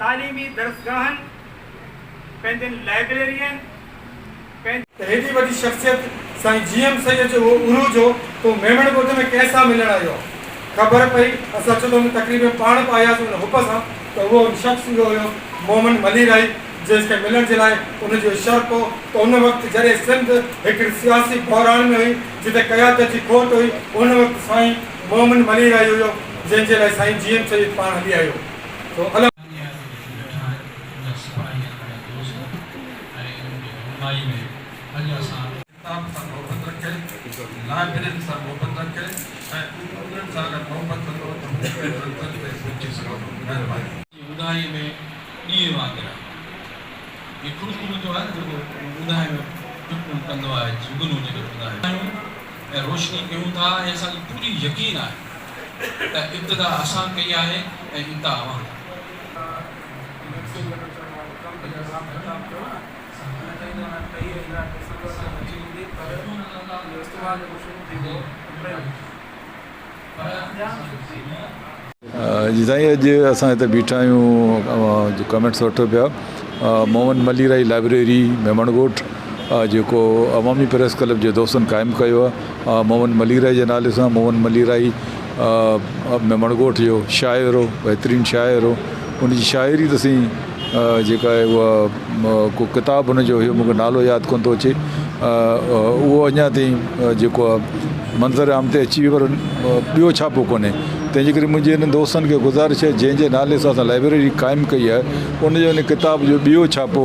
तालीमी दरसगाहन पंहिंजनि लाइब्रेरियन हेॾी वॾी शख़्सियत साईं GM सैयद जो उरूज हो तो मेमण ॻोठ में कंहिंसां मिलण आयो ख़बर पई असां छो त तकरीबन पाण बि आयासीं उन हुब सां त उहो शख़्स इहो हुयो मोहम्मद मलीराई जिसके मिलण जे लाइ उनजो इशारो हो तो उन वक़्तु जॾहिं सिंध हिकिड़ी सियासी बहरान में हुई जिते क़यादत जी खोट हुई उन वक़्तु साईं मोहम्मद मलीराई हुयो जंहिंजे लाइ साईं GM सैयद पाण हली आयो तो अलॻि उदाई में ॾींहुं वांगुरु ये खुशबू जो है जो उदाई में टुकड़ो कंदो आहे जुगनू जेको ॿुधायो ऐं रोशनी कयूं था ऐं असांखे पूरी यकीन आहे त इब्तिदा असां कई आहे ऐं इंता अवां जी साईं अॼु असां हिते बीठा आहियूं जो कमेंट्स वठो पिया मोहम्मद मलीराई लाइब्रेरी मेमणगोठ जेको अवामी प्रेस क्लब जे दोस्तनि क़ाइमु कयो आहे मोहम्मद मलीराई जे नाले सां मोहम्मद मलीराई मेमणगोठ जो शाइर हो बहितरीनु शाइर हो उनजी शाइरी त असीं जेका आहे उहा को किताबु हुनजो हुयो मूंखे नालो यादि कोन थो अचे उहो अञा ताईं जेको आहे मंज़र आम ते अची वियो पर ॿियो छापो कोन्हे तंहिंजे करे मुंहिंजे हिन दोस्तनि खे गुज़ारिश आहे जंहिंजे नाले सां असां लाइब्रेरी क़ाइमु कई आहे उनजो हिन किताब जो ॿियो छापो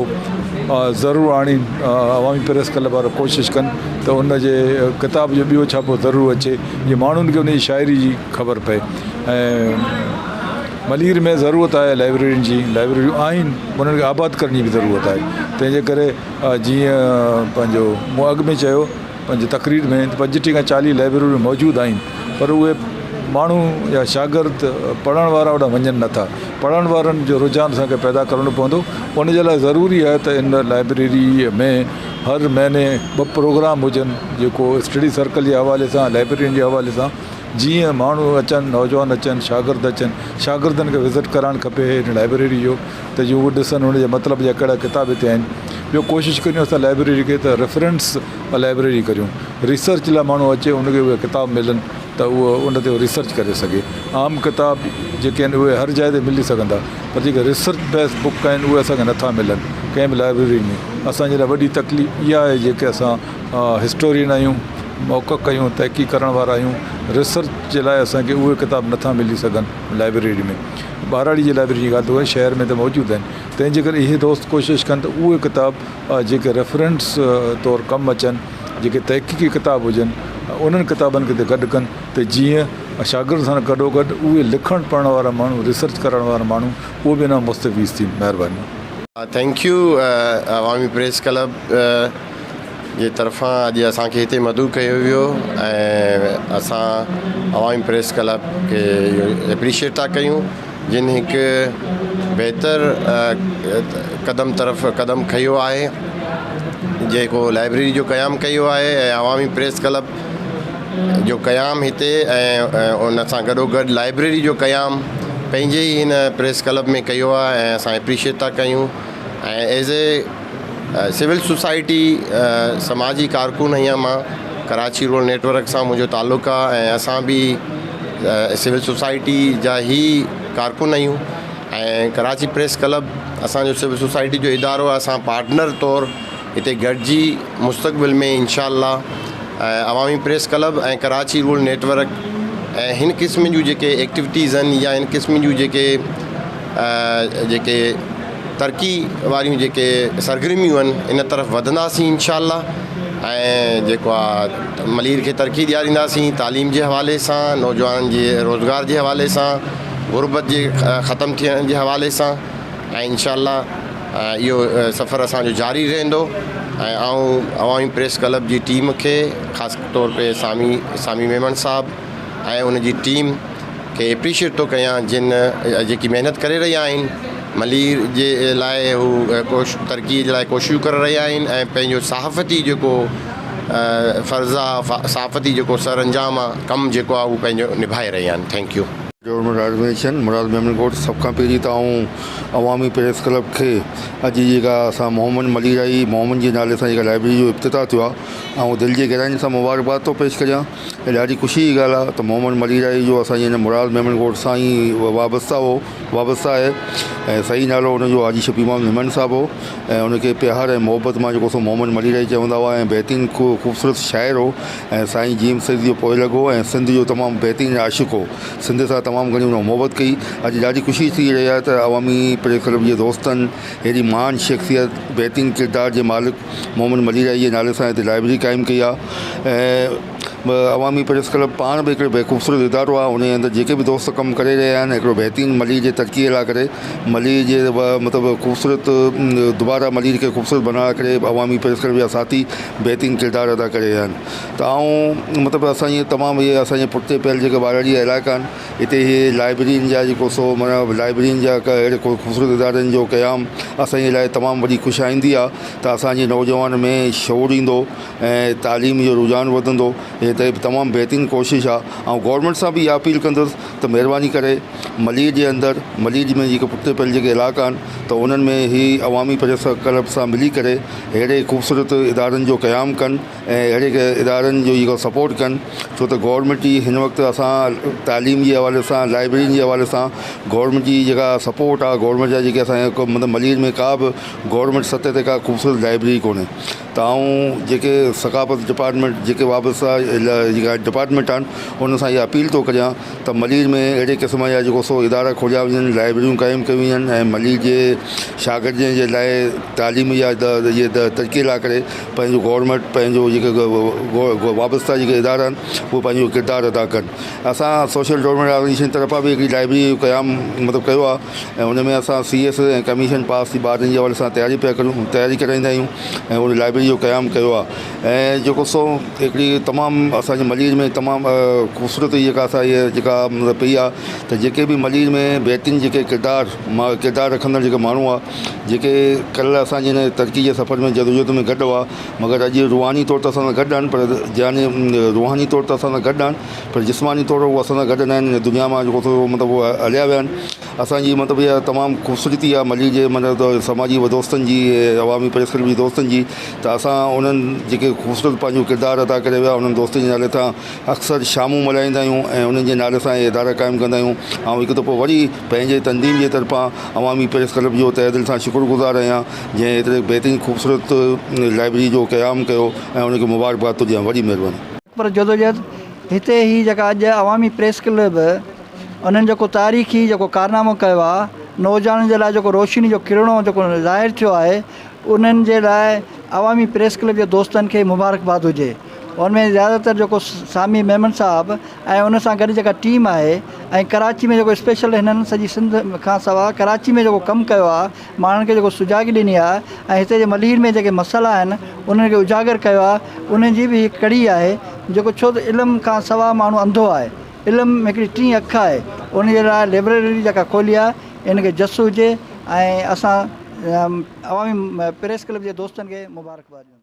ज़रूरु आणी अवामी प्रेस क्लब वारा कोशिशि कनि त उनजे किताब जो ॿियो छापो ज़रूरु अचे जीअं माण्हुनि खे उनजी शाइरी जी ख़बर पए ऐं मलीर में ज़रूरत आहे लाइब्रेरियुनि जी लाइब्रेरियूं आहिनि उन्हनि खे आबाद करण जी बि ज़रूरत आहे तंहिंजे करे जीअं पंहिंजो मूं अॻु में चयो पंहिंजे तक़रीर में 25 खां 40 लाइब्रेरियूं मौजूदु आहिनि पर उहे माण्हू या शागिर्द पढ़ण वारा ओॾा वञनि नथा पढ़ण वारनि जो रुझान असांखे पैदा करणो पवंदो उन जे लाइ ज़रूरी आहे त इन लाइब्रेरी में हर महीने 2 प्रोग्राम हुजनि जेको स्टडी सर्कल जे हवाले सां लाइब्रेरियुनि जे हवाले सां जीअं माण्हू अचनि नौजवान अचनि शागिर्द अचनि शागिर्दनि खे विज़िट करणु खपे हिन लाइब्रेरी जो त जो उहे ॾिसनि हुनजे मतिलब जा कहिड़ा किताब हिते आहिनि ॿियो कोशिशि करियूं असां लाइब्रेरी खे त रेफरेंस लाइब्रेरी करियूं रिसर्च लाइ माण्हू अचे उनखे उहे किताब मिलनि त उहो उन ते रिसर्च करे सघे आम किताब जेके आहिनि उहे हर जाइ ते मिली सघंदा पर जेके रिसर्च बेस्ड बुक आहिनि उहे असांखे नथा मिलनि कंहिं बि लाइब्रेरी में असांजे लाइ वॾी तकलीफ़ इहा आहे जेके असां हिस्टोरियन आहियूं मौक़ कयूं तहक़ीक़ करण वारा आहियूं रिसर्च जे लाइ असांखे उहे किताब नथा मिली सघनि लाइब्रेरी में ॿाराड़ी जी लाइब्रेरी जी ॻाल्हि त उहे शहर में त मौजूदु आहिनि तंहिंजे करे इहे दोस्त कोशिशि कनि त उहे किताब जेके रेफरेंस तौरु कमु अचनि जेके तहक़ीक़ी किताब हुजनि उन्हनि किताबनि खे गॾु कनि त जीअं शागिर्द सां गॾोगॾु उहे लिखणु पढ़ण वारा माण्हू रिसर्च करण वारा माण्हू उहे बि न मुस्तफ़ीज़ थी महिरबानी थैंक यू अवामी प्रेस क्लब जे तरफ़ां अॼु असांखे हिते मदू कयो वियो ऐं असां अवामी प्रेस क्लब खे एप्रिशिएट था कयूं जिन हिकु बहितर क़दम खयो आहे जेको लाइब्रेरी जो क़याम कयो आहे ऐं अवामी प्रेस क्लब जो क़याम हिते ऐं उन सां गॾोगॾु लाइब्रेरी जो क़याम पंहिंजे ई हिन प्रेस क्लब में कयो आहे ऐं असां एप्रिशिएट था कयूं ऐं एज़ ए सिविल सोसाइटी समाजी कारकुन आहियां मां कराची रूरल नेटवर्क सां मुंहिंजो ताल्लुक़ु आहे ऐं असां बि सिविल सोसाइटी जा ई कारकुन आहियूं ऐं कराची प्रेस क्लब असांजो सिविल सोसाइटी जो इदारो आहे असां पार्टनर तौरु हिते गॾिजी मुस्तक़बिल में इंशाअल्लाह अवामी प्रेस क्लब ऐं कराची रूरल नेटवर्क ऐं हिन क़िस्म जूं जेके एक्टिविटीज़ आहिनि या हिन क़िस्म जूं जेके तरक़ी वारियूं जेके सरगर्मियूं आहिनि इन तरफ़ वधंदासीं इंशाअल्लाह ऐं जेको आहे मलीर खे तरक़ी ॾियारींदासीं तालीम जे हवाले सां, नौजवाननि जे रोज़गार जे हवाले सां, गुरबत जे ख़तमु थियण जे हवाले सां, ऐं इंशाअल्लाह इहो सफ़र असांजो जारी रहंदो। ऐं आउं अवामी प्रेस क्लब जी टीम खे ख़ासि तौर ते सामी मेमन साहब ऐं उन जी टीम खे एप्रिशिएट थो कयां जिन जेकी महिनत करे रहिया आहिनि मलीर जे लाइ, हू तरक़ी जे लाइ कोशिशूं करे रहिया आहिनि ऐं पंहिंजो सहाफ़ती जेको फ़र्ज़ु आहे, सहाफ़ती जेको सर अंजाम आहे, कमु जेको आहे उहो पंहिंजो निभाए रहिया आहिनि। Thank U. गवर्नमेंट ऑर्गेनाइजेशन मुराद मेमन ॻोठ सभ खां पहिरीं त अवामी प्रेस क्लब खे अॼु जेका असां मोहम्मद मलीराई मोहम्मद जे नाले सां जेका लाइब्रेरी जो इफ़्तिताह थियो आहे ऐं दिलि जे गहराइनि सां मुबारकबाद थो पेश करियां। ऐं ॾाढी ख़ुशी जी ॻाल्हि आहे त मोहम्मद मलीराई जो असांजे हिन मुराद मेमन ॻोठ सां ई वाबस्ता आहे ऐं सही नालो हुनजो हाजी शफ़ी मेमन साहिबु हो ऐं हुनखे प्यार ऐं मोहबत मां जेको सो मोहम्मद मलीराई चवंदा हुआ ऐं बहितरीनु ख़ूबसूरत शाइर हो ऐं साईं जीम सईद जो पोइ लॻो ऐं सिंध जो तमामु बहितरीनु आशिक़ हो। सिंध सां तमामु घणी हुन मोहबत कई। अॼु ॾाढी ख़ुशी थी रही आहे त अवामी प्रेस क्लब जे दोस्तनि हेॾी महान शख़्सियत बहितरीनु किरदार जे मालिक मोहम्मद मलीराई जे नाले सां हिते लाइब्रेरी क़ाइमु कई आहे। ऐं अवामी प्रेस क्लब पाण बि हिकिड़ो ख़ूबसूरत इदारो आहे। उन जे अंदरि जेके बि दोस्त कमु करे रहिया आहिनि हिकिड़ो बहितरीनु मलीर जे तरक़ीअ लाइ करे मलीर जे मतिलबु ख़ूबसूरत दुबारा मलीर खे ख़ूबसूरत बनाए करे अवामी प्रेस क्लब जा साथी बहितरीनु किरदारु अदा करे रहिया आहिनि। त मतिलबु असांजे तमामु इहे असांजे पुठिते पयल जेके ॿारड़ी इलाइक़ा आहिनि हिते इहे लाइब्रेरियुनि जा जेको सो माना लाइब्रेरियुनि जा अहिड़े ख़ूबसूरत इदारनि जो क़याम असांजे लाइ तमामु वॾी ख़ुशाईंदी आहे त असांजे नौजवान में शौर ईंदो ऐं तालीम जो रुझान वधंदो। त तमामु बहितरीनु कोशिशि आहे। ऐं गवर्नमेंट सां बि इहा अपील कंदुसि त महिरबानी करे मलीर जे अंदरि मलीर में जेके पुठिते पयल जेके इलाइक़ा आहिनि त उन्हनि में ई अवामी प्रेस क्लब सां मिली करे अहिड़े ख़ूबसूरत इदारनि जो क़याम कनि ऐं अहिड़े इदारनि जो जेको सपोर्ट कनि। छो त गवर्नमेंट जी हिन वक़्तु असां तालीम जे हवाले सां लाइब्रेरियुनि जे हवाले सां गवर्नमेंट जी जेका सपोर्ट आहे गवर्नमेंट जा जेके असांजे मतिलबु मलीर में का बि गवर्नमेंट सतह ते का ख़ूबसूरत लाइब्रेरी कोन्हे। त जेके सक़ाफ़त डिपार्टमेंट जेके वाबस्ता जेका डिपार्टमेंट आहिनि उन सां इहा अपील थो करियां त मलीर में अहिड़े क़िस्म जा जेको सो इदारा खोलिया वञनि लाइब्रेरियूं क़ाइमु कयूं वञनि ऐं मलीर जे शागिर्दनि जे लाइ तालीम या इहे तरक़ी लाइ करे पंहिंजो गवर्नमेंट पंहिंजो जेके वाबस्ता जेके इदारा आहिनि उहे पंहिंजो किरदारु अदा कनि। असां सोशल डेवलपमेंट ऑर्गेनाइजेशन तरफ़ां बि हिकिड़ी लाइब्रेरी जो क़याम मतिलबु कयो आहे ऐं उन में असां CS ऐं कमीशन पास थी ॿारनि जे हवाले सां तयारी कराईंदा आहियूं ऐं उन लाइब्रेरी जो क़याम कयो आहे। ऐं जेको सो हिकिड़ी तमामु असांजे मलीर में तमामु ख़ूबसूरत जेका असां इहा जेका मतिलबु पई आहे त जेके बि मलीर में बहितरीनु जेके किरदारु रखंदड़ जेके माण्हू आहे जेके कल्ह असांजे हिन तरक़ी जे सफ़र में जदोजहद में गॾु हुआ मगर अॼु रूहानी तौर ते असां सां गॾु आहिनि पर जाने रूहानी तौर ते असां सां गॾु आहिनि पर जिस्मानी तौर उहे असां सां गॾु न आहिनि। दुनिया मां जेको मतिलबु हलिया विया आहिनि। असांजी मतिलबु इहा तमामु ख़ूबसूरती आहे मलीर जे मतिलबु समाजी दोस्तनि जी अवामी प्रेस क्लब जी दोस्तनि जी त असां उन्हनि जेके ख़ूबसूरत पंहिंजो किरदारु अदा करे विया उन्हनि दोस्तनि जे नाले सां अक्सर शामूं मल्हाईंदा आहियूं ऐं उन्हनि जे नाले सां इहे इदारा क़ाइमु कंदा आहियूं। ऐं हिकु दफ़ो वरी पंहिंजे तंदीम जे तरफ़ां अवामी प्रेस क्लब जो तहे दिलि सां शुक्रगुज़ार आहियां जंहिं एतिरे बहितरीनु ख़ूबसूरत लाइब्रेरी जो क़याम कयो ऐं उनखे मुबारकबाद थो ॾियां। वॾी महिरबानी। पर जदोजहद हिते ई जेका अॼु अवामी प्रेस क्लब उन्हनि जेको तारीख़ी जेको कारनामो कयो आहे नौजवाननि जे लाइ जेको रोशनी जो किरणो जेको ज़ाहिर थियो आहे उन्हनि जे लाइ अवामी प्रेस क्लब जे दोस्तनि खे मुबारकबाद हुजे। उनमें ज़्यादातर जेको सामी मेमन साहब ऐं उन सां गॾु जेका टीम आहे ऐं कराची में जेको स्पेशल हिननि सॼी सिंध खां सवाइ कराची में जेको कमु कयो आहे माण्हुनि खे जेको सुजाॻी ॾिनी आहे ऐं हिते जे मलीर में जेके मसइला आहिनि उन्हनि खे उजागर कयो आहे उन जी बि हिकु कड़ी आहे जेको छो त इल्मु खां सवाइ माण्हू अंधो आहे। इल्मु हिकिड़ी टी अखि आहे उन जे लाइ लाइब्रेरी जेका खोली आहे इन खे जस हुजे ऐं असां अवामी प्रेस क्लब जे दोस्तनि खे मुबारकबाद।